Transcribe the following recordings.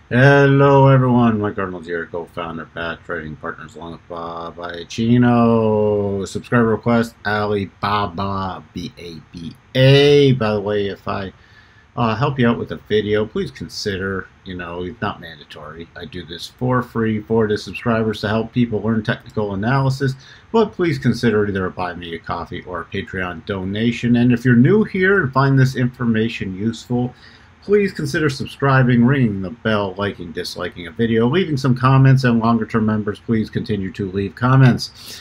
Hello everyone, Mike Arnold here, co-founder, Pat Trading Partners, along with Bob Chino. Subscriber request, Alibaba, B-A-B-A. By the way, if I help you out with a video, please consider, it's not mandatory. I do this for free for the subscribers to help people learn technical analysis, but please consider either a buy me a coffee or a Patreon donation. And if you're new here and find this information useful, please consider subscribing, ringing the bell, liking, disliking a video, leaving some comments, and longer-term members, please continue to leave comments.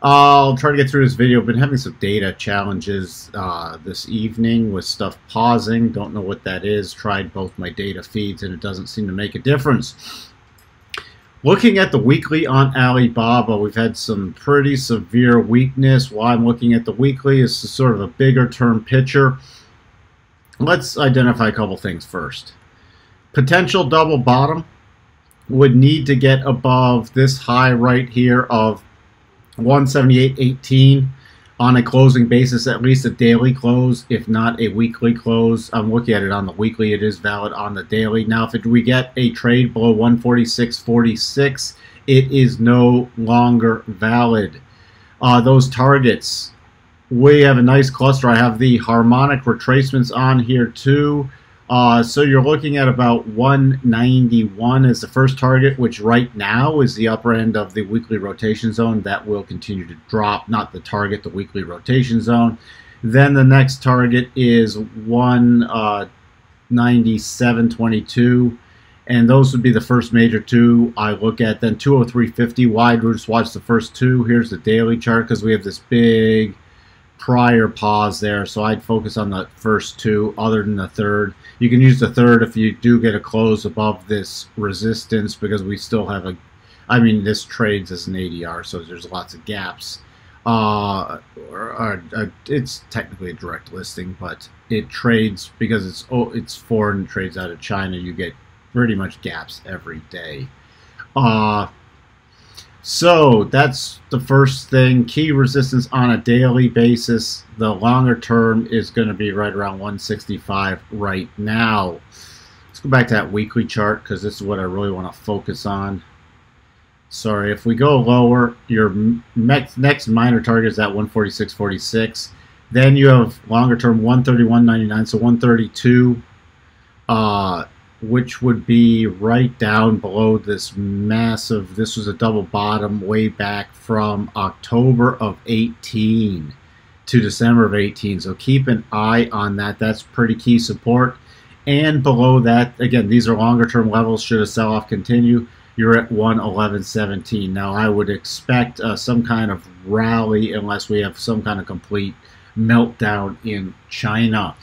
I'll try to get through this video. I've been having some data challenges this evening with stuff pausing. Don't know what that is. Tried both my data feeds, and it doesn't seem to make a difference. Looking at the weekly on Alibaba, we've had some pretty severe weakness. Why I'm looking at the weekly is sort of a bigger term picture. Let's identify a couple things first. Potential double bottom would need to get above this high right here of 178.18 on a closing basis, at least a daily close, if not a weekly close. I'm looking at it on the weekly. It is valid on the daily. Now, if we get a trade below 146.46, it is no longer valid. Those targets, we have a nice cluster. I have the harmonic retracements on here too. So you're looking at about 191 as the first target, which right now is the upper end of the weekly rotation zone. That will continue to drop, not the target, the weekly rotation zone. Then the next target is 197.22. And those would be the first major two I look at. Then 203.50 wide. We'll just watch the first two. Here's the daily chart because we have this big prior pause there, so I'd focus on the first two other than the third. You can use the third if you do get a close above this resistance, because we still have this trades as an ADR, so there's lots of gaps. It's technically a direct listing, but it trades because it's foreign, trades out of China. You get pretty much gaps every day. So that's the first thing. Key resistance on a daily basis, the longer term, is going to be right around 165 right now. Let's go back to that weekly chart because this is what I really want to focus on. Sorry, if we go lower, your next minor target is at 146.46. Then you have longer term 131.99, so 132. Which would be right down below this massive, this was a double bottom way back from October of 18 to December of 18. So keep an eye on that. That's pretty key support. And below that, again, these are longer term levels. Should a sell-off continue, you're at 111.17. Now, I would expect some kind of rally unless we have some kind of complete meltdown in China.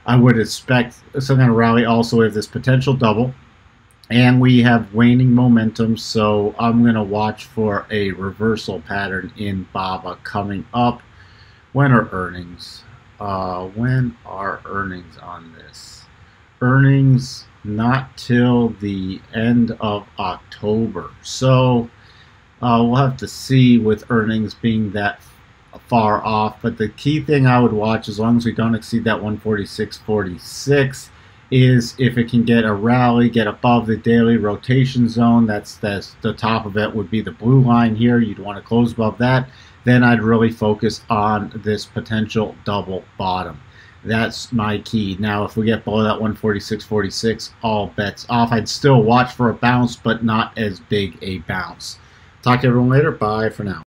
I would expect some kind of rally. Also, we have this potential double, and we have waning momentum, so I'm going to watch for a reversal pattern in BABA coming up. When are earnings? When are earnings on this? Earnings not till the end of October, so we'll have to see with earnings being that far off. But the key thing I would watch, as long as we don't exceed that 146.46, is if it can get a rally, get above the daily rotation zone. That's the top of it would be the blue line here. You'd want to close above that. Then I'd really focus on this potential double bottom. That's my key. Now, if we get below that 146.46, all bets off. I'd still watch for a bounce, but not as big a bounce. Talk to everyone later. Bye for now.